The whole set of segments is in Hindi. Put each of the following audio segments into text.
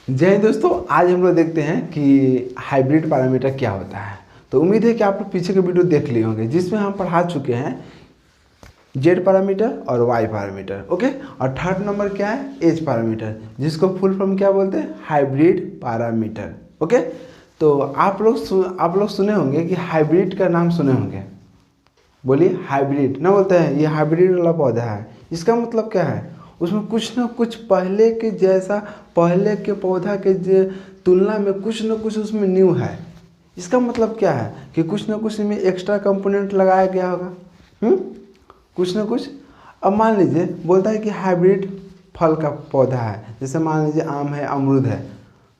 जय हिंद दोस्तों, आज हम लोग देखते हैं कि हाइब्रिड पैरामीटर क्या होता है। तो उम्मीद है कि आप लोग पीछे के वीडियो देख लिए होंगे जिसमें हम पढ़ा चुके हैं जेड पैरामीटर और वाई पैरामीटर। ओके, और थर्ड नंबर क्या है, एच पैरामीटर, जिसको फुल फॉर्म क्या बोलते हैं, हाइब्रिड पैरामीटर। ओके, तो आप लोग सुने होंगे कि हाइब्रिड का नाम सुने होंगे। बोलिए हाइब्रिड ना, बोलते हैं ये हाइब्रिड वाला पौधा है। इसका मतलब क्या है, उसमें कुछ ना कुछ पहले के जैसा, पहले के पौधा के तुलना में कुछ ना कुछ उसमें न्यू है। इसका मतलब क्या है कि कुछ ना कुछ इसमें एक्स्ट्रा कंपोनेंट लगाया गया होगा। कुछ ना कुछ। अब मान लीजिए बोलता है कि हाइब्रिड फल का पौधा है, जैसे मान लीजिए आम है, अमरूद है।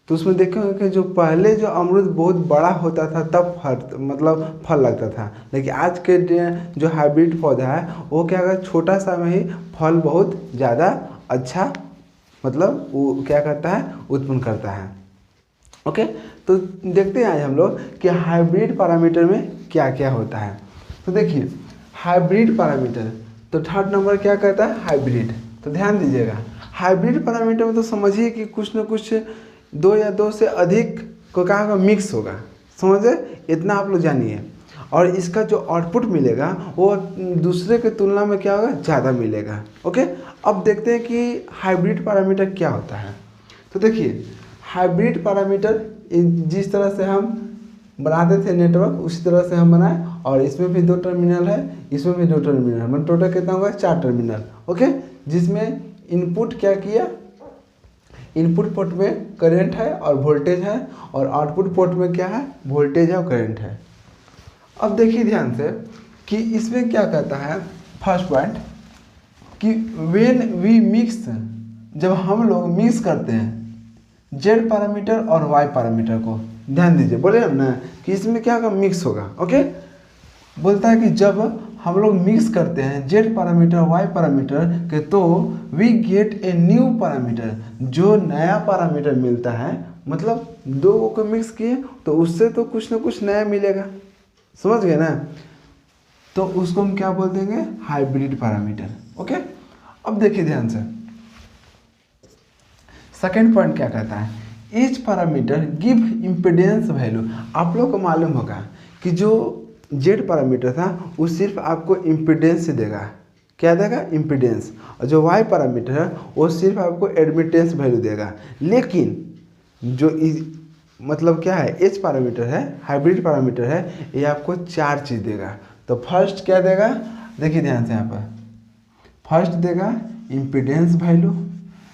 तो उसमें देखेंगे कि जो पहले जो अमरूद बहुत बड़ा होता था तब फल लगता था, लेकिन आज के जो हाइब्रिड पौधा है वो क्या करता है, छोटा सा में ही फल बहुत ज़्यादा अच्छा वो क्या करता है, उत्पन्न करता है। ओके, तो देखते हैं आज हम लोग कि हाइब्रिड पैरामीटर में क्या क्या होता है। तो देखिए हाइब्रिड पैरामीटर, तो थर्ड नंबर क्या कहता है, हाइब्रिड। तो ध्यान दीजिएगा, हाइब्रिड पैरामीटर में तो समझिए कि कुछ ना कुछ दो या दो से अधिक को क्या होगा, मिक्स होगा। समझे, इतना आप लोग जानिए। और इसका जो आउटपुट मिलेगा वो दूसरे के तुलना में क्या होगा, ज़्यादा मिलेगा। ओके, अब देखते हैं कि हाइब्रिड पैरामीटर क्या होता है। तो देखिए हाइब्रिड पैरामीटर जिस तरह से हम बनाते थे नेटवर्क, उसी तरह से हम बनाए। और इसमें भी दो टर्मिनल है, इसमें भी दो टर्मिनल है, मतलब टोटल कितना होगा, 4 टर्मिनल। ओके, जिसमें इनपुट क्या किया, इनपुट पोर्ट में करंट है और वोल्टेज है, और आउटपुट पोर्ट में क्या है, वोल्टेज है और करंट है। अब देखिए ध्यान से कि इसमें क्या कहता है, फर्स्ट पॉइंट कि व्हेन वी मिक्स, जब हम लोग मिक्स करते हैं जेड पैरामीटर और वाई पैरामीटर को, ध्यान दीजिए, बोले हम ना कि इसमें क्या होगा, मिक्स होगा। ओके, बोलता है कि जब हम लोग मिक्स करते हैं जेड पैरामीटर वाई पैरामीटर के, तो we get a new parameter, जो नया पैरामीटर मिलता है, मतलब दो को मिक्स किए तो उससे तो कुछ ना कुछ नया मिलेगा। समझ गए ना, तो उसको हम क्या बोल देंगे, हाइब्रिड पैरामीटर। ओके, अब देखिए ध्यान से, सेकेंड पॉइंट क्या कहता है, each parameter give impedance value. आप लोग को मालूम होगा कि जो जेड पैरामीटर था वो सिर्फ आपको इम्पीडेंस देगा, क्या देगा, इम्पीडेंस। और जो वाई पैरामीटर है वो सिर्फ आपको एडमिटेंस वैल्यू देगा। लेकिन जो मतलब क्या है, एच पैरामीटर है, हाइब्रिड पैरामीटर है, ये आपको 4 चीज़ देगा। तो फर्स्ट क्या देगा, देखिए ध्यान से, यहाँ पर फर्स्ट देगा इम्पीडेंस वैल्यू,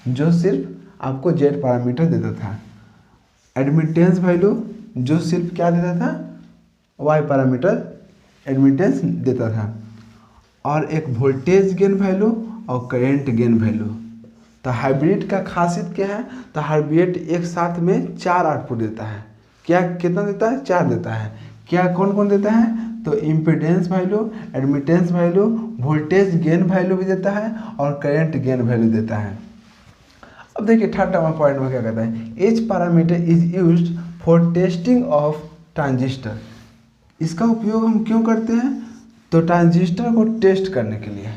जो सिर्फ आपको जेड पैरामीटर देता था। एडमिटेंस वैल्यू, जो सिर्फ क्या देता था, वाई पैरामीटर एडमिटेंस देता था। और एक वोल्टेज गेन वैल्यू और करंट गेन वैल्यू। तो हाइब्रिड का खासियत क्या है, तो हाइब्रिड एक साथ में 4 आउटपुट देता है। क्या कितना देता है, 4 देता है। क्या कौन कौन देता है, तो impedance value, admittance value, voltage gain value भी देता है और करंट गेन वैल्यू देता है। अब देखिए थर्ड नंबर पॉइंट में क्या कहता है, H parameter is used for testing of transistor. इसका उपयोग हम क्यों करते हैं, तो ट्रांजिस्टर को टेस्ट करने के लिए,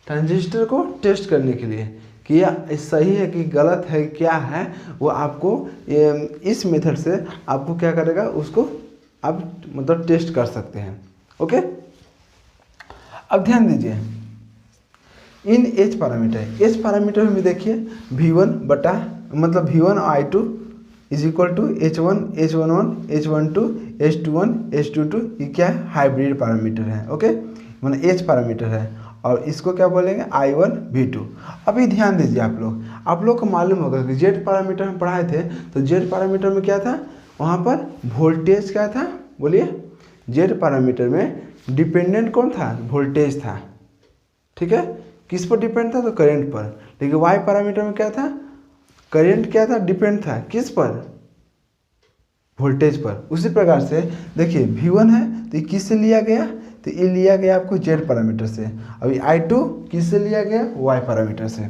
ट्रांजिस्टर को टेस्ट करने के लिए कि यह सही है कि गलत है, क्या है, वो आपको इस मेथड से आपको क्या करेगा, उसको आप मतलब टेस्ट कर सकते हैं। ओके, अब ध्यान दीजिए इन एच पैरामीटर में देखिए V1 बटा मतलब V1 I2 is equal to H1 H11 H12 H21 H22, ये क्या है, हाइब्रिड पैरामीटर है। ओके, मतलब एच पैरामीटर है, और इसको क्या बोलेंगे, I1 V2। अभी ध्यान दीजिए, आप लोग को मालूम होगा कि जेड पैरामीटर हम पढ़ाए थे, तो जेड पैरामीटर में क्या था, वहाँ पर वोल्टेज क्या था, बोलिए, जेड पैरामीटर में डिपेंडेंट कौन था, वोल्टेज था। ठीक है, किस पर डिपेंड था, तो करंट पर। लेकिन वाई पैरामीटर में क्या था, करंट क्या था, डिपेंड था किस पर, वोल्टेज पर। उसी प्रकार से देखिए V1 है तो ये किससे लिया गया, तो ये लिया गया आपको जेड पैरामीटर से। अभी I2 किससे लिया गया, वाई पैरामीटर से।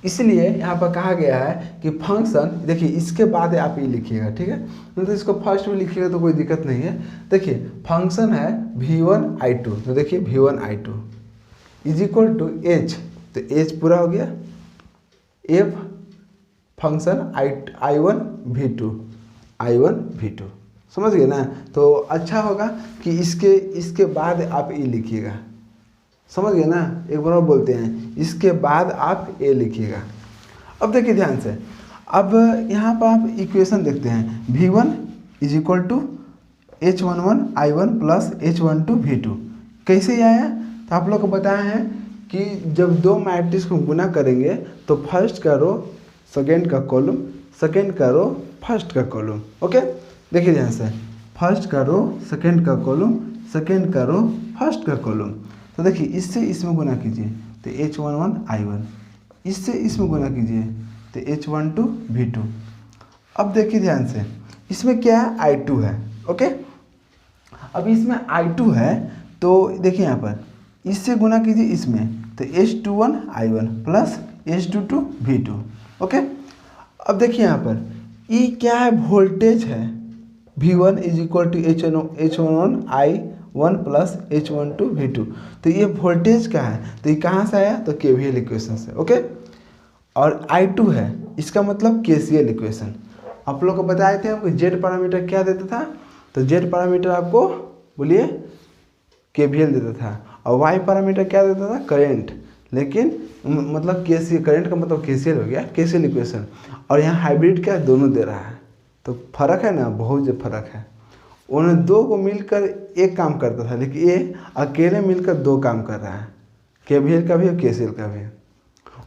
इसलिए यहाँ पर कहा गया है कि फंक्शन, देखिए इसके बाद आप ये लिखिएगा, ठीक है, तो इसको फर्स्ट में लिखिएगा तो कोई दिक्कत नहीं है। देखिए फंक्शन है V1 I2, तो देखिए V1 I2 is equal to H, तो एच पूरा हो गया, एफ फंक्शन I1 V2 समझ गए ना। तो अच्छा होगा कि इसके बाद आप ए लिखिएगा, समझ गए ना। एक बार और बोलते हैं, इसके बाद आप ए लिखिएगा। अब देखिए ध्यान से, अब यहाँ पर आप इक्वेशन देखते हैं, V1 is equal to H11 I1 plus H12 V2 कैसे आया। तो आप लोग को बताया है कि जब दो मैट्रिक्स को गुना करेंगे तो फर्स्ट का रो सेकेंड का कॉलम, सेकेंड का रो फर्स्ट का कॉलम। ओके, देखिए ध्यान से, फर्स्ट का रो सेकेंड का कॉलम, सेकेंड का रो फर्स्ट का कॉलम। तो देखिए इससे इसमें गुना कीजिए तो H11 I1, इससे इसमें गुना कीजिए तो H12 V2। अब देखिए ध्यान से, इसमें क्या है, I2 है। ओके, अब इसमें I2 है तो देखिए यहाँ पर इससे गुना कीजिए इसमें तो H21 I1 plus H22 V2। Okay, अब देखिए यहाँ पर E क्या है, वोल्टेज है। V1 is equal to H11 I1 plus H12 V2। तो ये वोल्टेज का है, तो ये कहाँ से आया, तो KVL इक्वेशन से। ओके, और I2 है, इसका मतलब KCL इक्वेशन। आप लोग को बताए थे हमको जेड पैरामीटर क्या देता था, तो जेड पैरामीटर आपको बोलिए KVL देता था, और वाई पैरामीटर क्या देता था, करंट। लेकिन मतलब KCL, करंट का मतलब KCL हो गया, KCL इक्वेशन। और यहाँ हाइब्रिड क्या दोनों दे रहा है, तो फर्क है ना, बहुत जो फर्क है। उन्हें दो को मिलकर एक काम करता था, लेकिन ये अकेले मिलकर दो काम कर रहा है, KVL का भी और KCL का भी।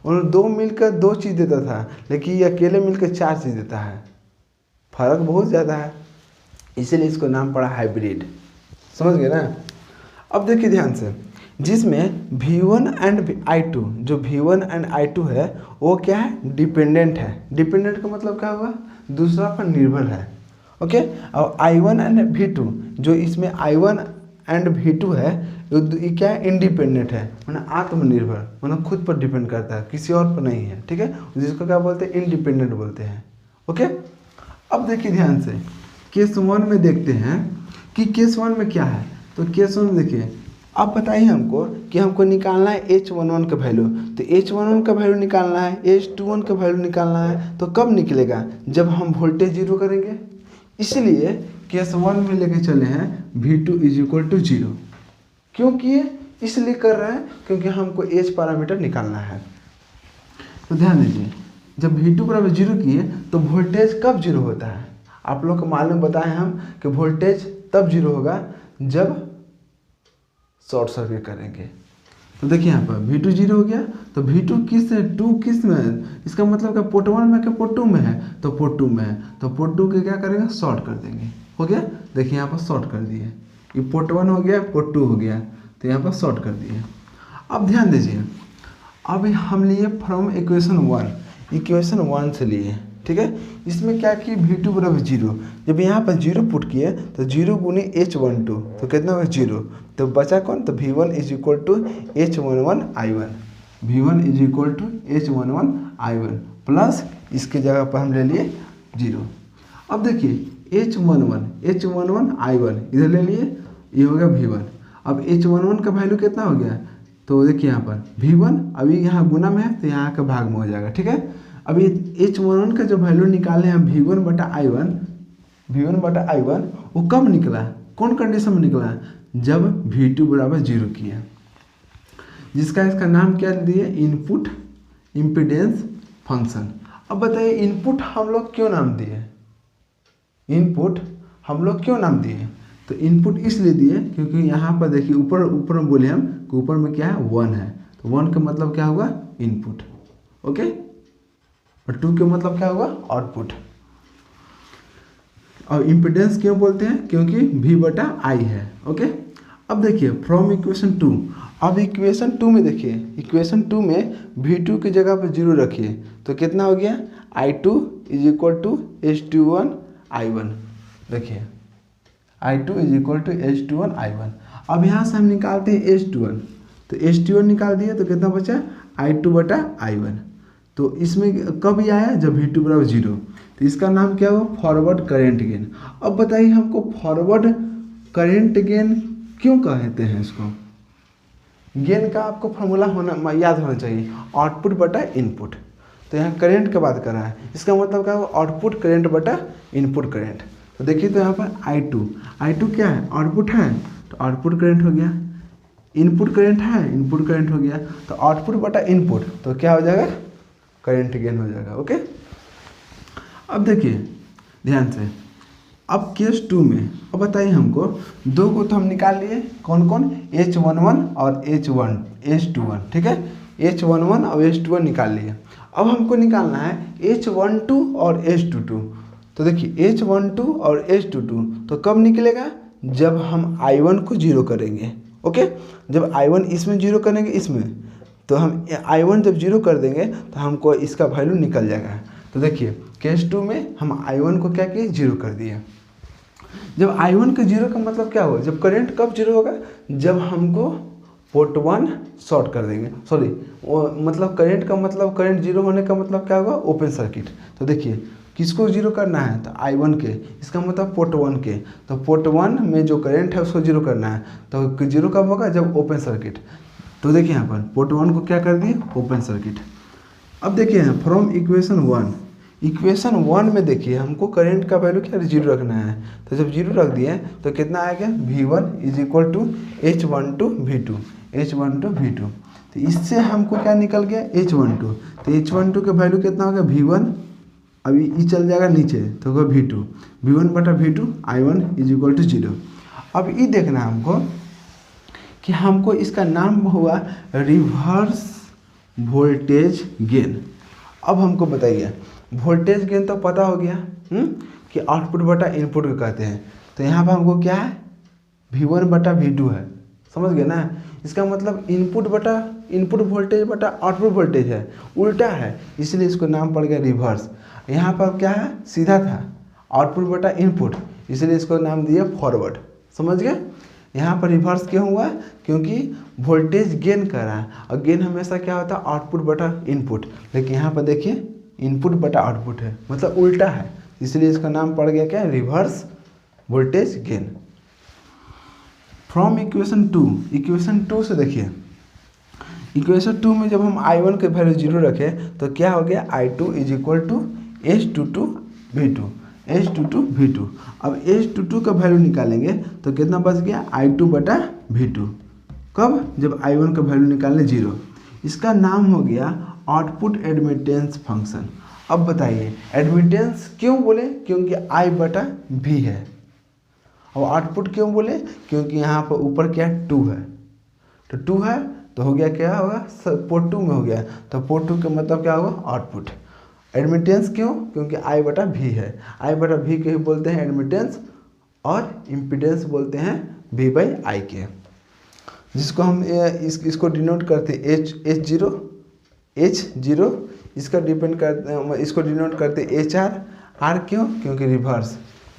उन्हें दो मिलकर दो चीज़ देता था, लेकिन ये अकेले मिलकर चार चीज़ देता है, फर्क बहुत ज़्यादा है, इसीलिए इसको नाम पड़ा हाइब्रिड। समझ गए ना। अब देखिए ध्यान से, जिसमें V1 एंड I2, जो V1 एंड I2 है वो क्या है, डिपेंडेंट है। डिपेंडेंट का मतलब क्या हुआ, दूसरा पर निर्भर है। ओके, और I1 एंड V2, जो इसमें I1 एंड V2 है ये क्या है, इंडिपेंडेंट है, मतलब आत्मनिर्भर, मतलब खुद पर डिपेंड करता है, किसी और पर नहीं है। ठीक है, जिसको क्या बोलते हैं, इंडिपेंडेंट बोलते हैं। ओके, अब देखिए ध्यान से, केस 1 में देखते हैं कि केस 1 में क्या है। तो केस 1 में देखिए, अब बताइए हमको कि हमको निकालना है H11 का वैल्यू, तो H11 का वैल्यू निकालना है, H21 का वैल्यू निकालना है। तो कब निकलेगा, जब हम वोल्टेज जीरो करेंगे। इसलिए केस 1 में लेके चले हैं V2 इज इक्वल टू 0। क्यों किए, इसलिए कर रहे हैं क्योंकि हमको H पैरामीटर निकालना है। तो ध्यान दीजिए, जब V2 बराबर 0 किए तो वोल्टेज कब 0 होता है, आप लोग को मालूम बताएं हम कि वोल्टेज तब 0 होगा जब शॉर्ट सर्किट करेंगे। तो देखिए यहाँ पर V2 0 हो गया, तो V2 किस में है, इसका मतलब क्या, पोर्ट 1 में क्या पोर्ट 2 में है, तो पोर्ट 2 में है, तो पोर्ट 2 के क्या करेंगे, शॉर्ट कर देंगे। हो गया, देखिए यहाँ पर शॉर्ट कर दिए, ये पोर्ट 1 हो गया, पोर्ट 2 हो गया, तो यहाँ पर शॉर्ट कर दिए। अब ध्यान दीजिए, अब हम लिए फ्रॉम इक्वेशन 1 से लिए। ठीक है, इसमें क्या कि V2 बराबर 0, जब यहाँ पर 0 पुट किए तो 0 गुने H12 तो कितना होगा 0, तो बचा कौन, तो V1 is equal to H11 I1, V1 is equal to H11 I1 plus इसके जगह पर हम ले लिए 0। अब देखिए H11 I1 इधर ले लिए, ये हो गया V1। अब H11 का वैल्यू कितना हो गया, तो देखिए यहाँ पर V1 अभी यहाँ गुना में है तो यहाँ का भाग में हो जाएगा। ठीक है, अभी H11 का जो वैल्यू निकाले हैं V1 बटा I1 वो कब निकला, कौन कंडीशन में निकला, जब V2 बराबर 0 किया, जिसका इसका नाम क्या दिए, इनपुट इम्पीडेंस फंक्शन। अब बताइए इनपुट हम लोग क्यों नाम दिए, तो इनपुट इसलिए दिए क्योंकि यहाँ पर देखिए ऊपर में बोले हम कि ऊपर में क्या है 1 है, तो 1 का मतलब क्या होगा, इनपुट। ओके, और 2 का मतलब क्या होगा, आउटपुट। और इम्पीडेंस क्यों बोलते हैं, क्योंकि V बटा I है। ओके, अब देखिए फ्रॉम इक्वेशन 2, अब इक्वेशन 2 में देखिए, इक्वेशन 2 में V2 की जगह पर 0 रखिए तो कितना हो गया, I2 is equal to H21 I1। देखिए I2 is equal to H21 I1। अब यहाँ से हम निकालते हैं H21, तो H21 निकाल दिए तो कितना बचा, I2 बटा I1। तो इसमें कब ये आया, जब V2 बराबर 0, तो इसका नाम क्या हुआ, फॉरवर्ड करंट गेन। अब बताइए हमको फॉरवर्ड करंट गेन क्यों कहते हैं, इसको गेन का आपको फॉर्मूला याद होना चाहिए, आउटपुट बटा इनपुट। तो यहाँ करंट की बात कर रहा है, इसका मतलब क्या होगा, आउटपुट करंट बटा इनपुट करंट। तो देखिए तो यहाँ पर I2 क्या है, आउटपुट है, तो आउटपुट करंट हो गया, इनपुट करंट है, इनपुट करंट हो गया, तो आउटपुट बटा इनपुट, तो क्या हो जाएगा, करंट गेन हो जाएगा। ओके, अब देखिए ध्यान से, अब केस 2 में अब बताइए हमको, दो को तो हम निकाल लिए, कौन कौन, H11 और H21, ठीक है, H11 और H21 निकाल लिए। अब हमको निकालना है H12 और H22। तो देखिए H12 और H22 तो कब निकलेगा, जब हम I1 को जीरो करेंगे। ओके, जब I1 इसमें जीरो करेंगे, इसमें तो हम I1 जब जीरो कर देंगे तो हमको इसका वैल्यू निकल जाएगा। तो देखिए केस 2 में हम I1 को क्या किए, जीरो कर दिए। जब I1 के जीरो का मतलब क्या होगा, जब करंट कब जीरो होगा, जब हमको पोर्ट 1 शॉर्ट कर देंगे, सॉरी मतलब करंट का मतलब, करंट जीरो होने का मतलब क्या होगा, ओपन सर्किट। तो देखिए किसको जीरो करना है, तो I1 के, इसका मतलब पोर्ट 1 के, तो पोर्ट 1 में जो करंट है उसको जीरो करना है, तो जीरो कब होगा, जब ओपन सर्किट। तो देखिए यहाँ पर पोर्ट 1 को क्या कर दिए, ओपन सर्किट। अब देखिए फ्रॉम इक्वेशन 1 में देखिए हमको करंट का वैल्यू क्या जीरो रखना है, तो जब जीरो रख दिए तो कितना आएगा, V1 is equal to H12 V2। तो इससे हमको क्या निकल गया, H12, तो H12 का वैल्यू कितना होगा, V1, अभी ये चल जाएगा नीचे तो होगा V1 बटा V2, I1 is equal to 0। अब ये देखना है हमको कि हमको इसका नाम हुआ रिवर्स वोल्टेज गेन। अब हमको बताइए, वोल्टेज गेन तो पता हो गया कि आउटपुट बटा इनपुट को कहते हैं, तो यहाँ पर हमको क्या है, V1 बटा V2 है, समझ गए ना। इसका मतलब इनपुट वोल्टेज बटा आउटपुट वोल्टेज है, उल्टा है, इसलिए इसको नाम पड़ गया रिवर्स। यहाँ पर क्या है, सीधा था, आउटपुट बटा इनपुट, इसलिए इसको नाम दिया फॉरवर्ड, समझ गए। यहाँ पर रिवर्स क्यों हुआ, क्योंकि वोल्टेज गेन कर रहा है, और गेन हमेशा क्या होता है, आउटपुट बटा इनपुट, लेकिन यहाँ पर देखिए इनपुट बटा आउटपुट है, मतलब उल्टा है, इसलिए इसका नाम पड़ गया क्या, reverse voltage gain. From equation 2 से देखिए, इक्वेशन 2 में जब हम I1 के वैल्यू जीरो रखें तो क्या हो गया, I2 is equal to H22 V2। अब H22 का वैल्यू निकालेंगे तो कितना बच गया, I2 बटा V2। कब, जब I1 का वैल्यू निकालने जीरो। इसका नाम हो गया आउटपुट एडमिटेंस फंक्शन। अब बताइए एडमिटेंस क्यों बोले, क्योंकि I बटा V है, और आउटपुट क्यों बोले, क्योंकि यहाँ पर ऊपर क्या 2 है, तो 2 है तो हो गया, क्या होगा, पोर्ट 2 में हो गया, तो पोर्ट 2 का मतलब क्या होगा, आउटपुट। एडमिटेंस क्यों, क्योंकि I बटा V है, I बटा V के ही बोलते हैं एडमिटेंस, और इम्पिडेंस बोलते हैं V बाई I के, जिसको हम इसको डिनोट करते हैं H0, इसका डिपेंड कर, इसको डिनोट करते HR क्यों, क्योंकि रिवर्स,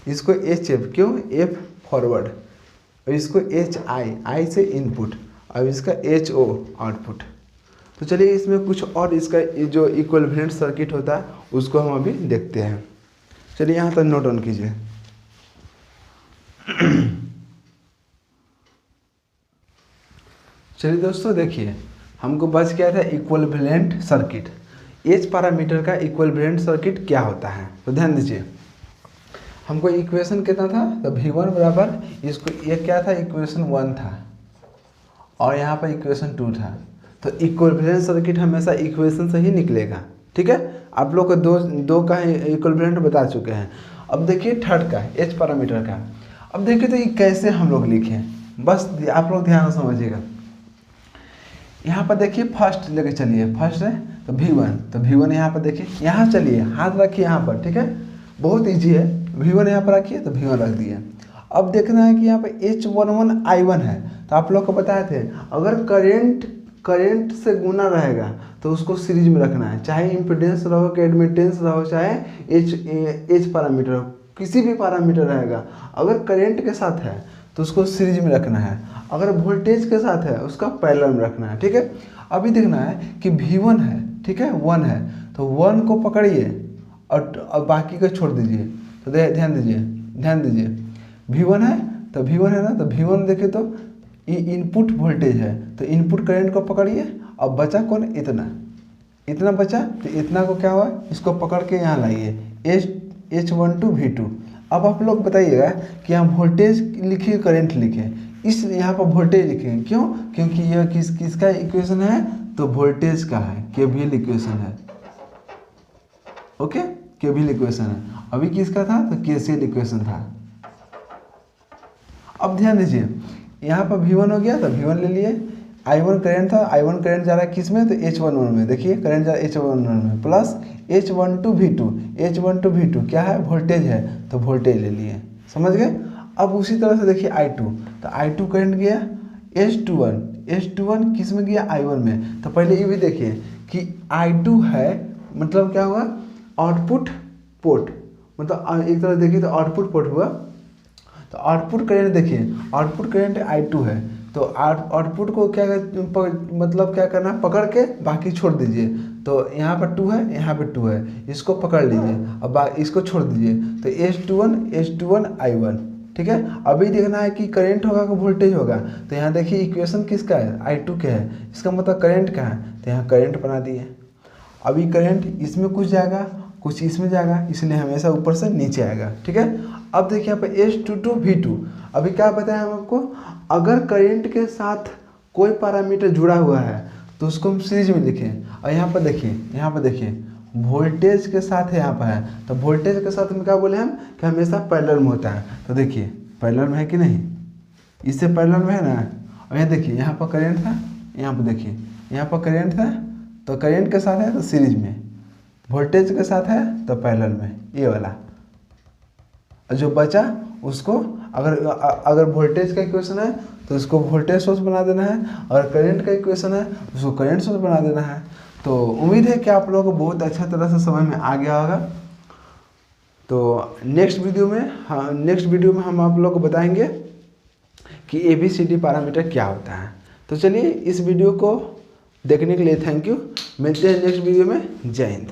इसको HF क्यों, F फॉरवर्ड, और इसको HI से इनपुट, अब इसका HO आउटपुट। तो चलिए इसमें कुछ और इसका जो इक्विवेलेंट सर्किट होता है उसको हम अभी देखते हैं। चलिए यहाँ तक नोट ऑन कीजिए। चलिए दोस्तों देखिए, हमको बच गया था इक्विवेलेंट सर्किट। एच पैरामीटर का इक्विवेलेंट सर्किट क्या होता है, तो ध्यान दीजिए, हमको इक्वेशन कितना था, तो V1 बराबर, इसको ये क्या था, इक्वेशन 1 था, और यहाँ पर इक्वेशन 2 था। तो इक्विवेलेंट सर्किट हमेशा इक्वेशन से ही निकलेगा, ठीक है। आप लोग को दो का इक्विवेलेंट बता चुके हैं। अब देखिए थर्ड का, एच पैरामीटर का। अब देखिए तो ये कैसे हम लोग लिखें, बस आप लोग ध्यान से समझिएगा। यहाँ पर देखिए फर्स्ट लेके चलिए, फर्स्ट है तो V1 यहाँ पर देखिए, यहाँ चलिए हाथ रखिए यहाँ पर, ठीक है, बहुत ईजी है। V1 यहाँ पर रखिए तो V1 रख दिए। अब देखना है कि यहाँ पर H11 I1 है, तो आप लोग को बताए थे अगर करंट से गुना रहेगा तो उसको सीरीज में रखना है, चाहे इम्पीडेंस रहो कि एडमिटेंस रहो, चाहे एच पैरामीटर हो, किसी भी पैरामीटर रहेगा, अगर करंट के साथ है तो उसको सीरीज में रखना है, अगर वोल्टेज के साथ है उसका पैरेलल में रखना है, ठीक है। अभी देखना है कि V1 है, ठीक है, 1 है, तो 1 को पकड़िए और बाकी को छोड़ दीजिए। तो ध्यान दीजिए V1 है तो V1 है ना, तो V1 देखिए तो ये इनपुट वोल्टेज है, तो इनपुट करंट को पकड़िए, अब बचा कौन, इतना, इतना बचा, तो इतना को क्या हुआ, इसको पकड़ के यहाँ लाइए H12V2। अब आप लोग बताइएगा कि यहाँ वोल्टेज लिखिए करंट लिखे, इस यहाँ पर वोल्टेज लिखेंगे, क्यों, क्योंकि यह किसका इक्वेशन है, तो वोल्टेज का है, केवीएल इक्वेशन है। ओके, केवीएल इक्वेशन है। अभी किसका था, तो केसीएल इक्वेशन था। अब ध्यान दीजिए, यहाँ पर V1 हो गया, तो V1 ले लिए, I1 करंट था, I1 करंट जा रहा है किस में, तो H11 में, देखिए करंट जा रहा है H11 में, प्लस H12V2, H12V2 क्या है, वोल्टेज है, तो वोल्टेज ले लिए, समझ गए। अब उसी तरह से देखिए I2, तो I2 करंट गया H21 किस में गया, I1 में। तो पहले ये भी देखिए कि I2 है, मतलब क्या हुआ, आउटपुट पोर्ट, मतलब एक तरह देखिए तो आउटपुट पोर्ट हुआ। तो आउटपुट करंट देखिए, आउटपुट करंट I2 है, तो आउटपुट को क्या मतलब क्या करना, पकड़ के बाकी छोड़ दीजिए। तो यहाँ पर 2 है, यहाँ पे 2 है, इसको पकड़ लीजिए, अब इसको छोड़ दीजिए, तो H21 I1, ठीक है। अभी देखना है कि करंट होगा कि वोल्टेज होगा, तो यहाँ देखिए इक्वेशन किसका है, I2 का है, इसका मतलब करंट का है, तो यहाँ करंट बना दिए। अभी करंट इसमें कुछ जाएगा, कुछ इसमें जाएगा, इसलिए हमेशा ऊपर से नीचे आएगा, ठीक है। अब देखिए यहाँ पे H22V2, अभी क्या बताया हम आपको, अगर करंट के साथ कोई पैरामीटर जुड़ा हुआ है तो उसको हम सीरीज में लिखें। और यहाँ पर देखिए वोल्टेज के साथ है, यहाँ पर है, तो वोल्टेज के साथ में क्या बोले हम, कि हमेशा पैरेलल में होता है। तो देखिए पैरेलल में है कि नहीं, इससे पैरेलल में है ना। और यहाँ देखिए यहाँ पर करंट था, यहाँ पर देखिए यहाँ पर करंट था, तो करंट के साथ है तो सीरीज में, वोल्टेज के साथ है तो पैरेलल में, ये वाला। जो बचा उसको अगर वोल्टेज का इक्वेशन है तो उसको वोल्टेज सोर्स बना देना है, और करंट का इक्वेशन है उसको करंट सोर्स बना देना है। तो उम्मीद है कि आप लोगों को बहुत अच्छा तरह से समझ में आ गया होगा। तो नेक्स्ट वीडियो में हम आप लोग को बताएंगे कि ABCD पैरामीटर क्या होता है। तो चलिए इस वीडियो को देखने के लिए थैंक यू, मिलते हैं नेक्स्ट वीडियो में, जय हिंद।